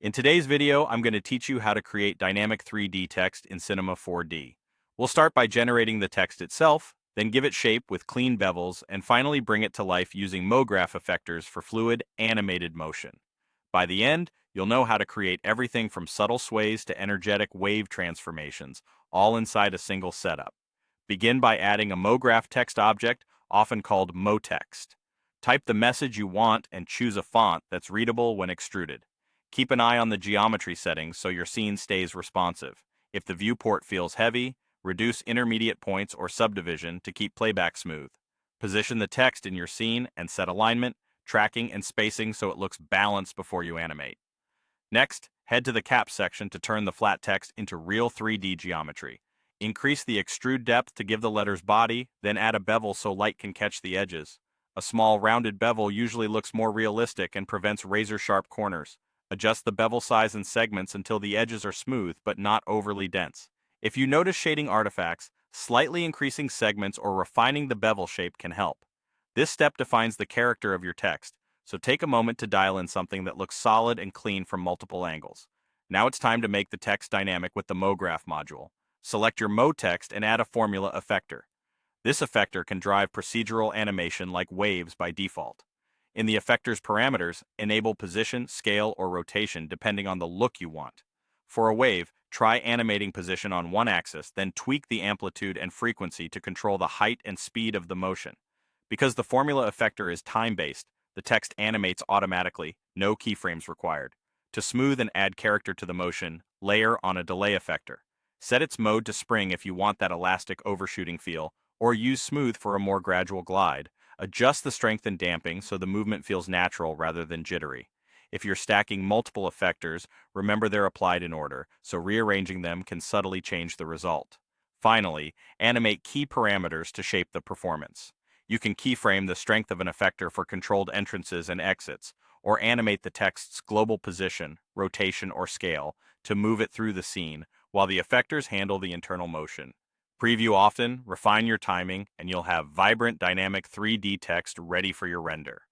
In today's video, I'm going to teach you how to create dynamic 3D text in Cinema 4D. We'll start by generating the text itself, then give it shape with clean bevels, and finally bring it to life using MoGraph effectors for fluid, animated motion. By the end, you'll know how to create everything from subtle sways to energetic wave transformations, all inside a single setup. Begin by adding a MoGraph text object, often called MoText. Type the message you want and choose a font that's readable when extruded. Keep an eye on the geometry settings so your scene stays responsive. If the viewport feels heavy, reduce intermediate points or subdivision to keep playback smooth. Position the text in your scene and set alignment, tracking, and spacing so it looks balanced before you animate. Next, head to the cap section to turn the flat text into real 3D geometry. Increase the extrude depth to give the letters body, then add a bevel so light can catch the edges. A small rounded bevel usually looks more realistic and prevents razor-sharp corners. Adjust the bevel size and segments until the edges are smooth but not overly dense. If you notice shading artifacts, slightly increasing segments or refining the bevel shape can help. This step defines the character of your text, so take a moment to dial in something that looks solid and clean from multiple angles. Now it's time to make the text dynamic with the MoGraph module. Select your MoText and add a formula effector. This effector can drive procedural animation like waves by default. In the effector's parameters, enable position, scale, or rotation depending on the look you want. For a wave, try animating position on one axis, then tweak the amplitude and frequency to control the height and speed of the motion. Because the formula effector is time-based, the text animates automatically, no keyframes required. To smooth and add character to the motion, layer on a delay effector. Set its mode to spring if you want that elastic overshooting feel, or use smooth for a more gradual glide. Adjust the strength and damping so the movement feels natural rather than jittery. If you're stacking multiple effectors, remember they're applied in order, so rearranging them can subtly change the result. Finally, animate key parameters to shape the performance. You can keyframe the strength of an effector for controlled entrances and exits, or animate the text's global position, rotation, or scale to move it through the scene, while the effectors handle the internal motion. Preview often, refine your timing, and you'll have vibrant dynamic 3D text ready for your render.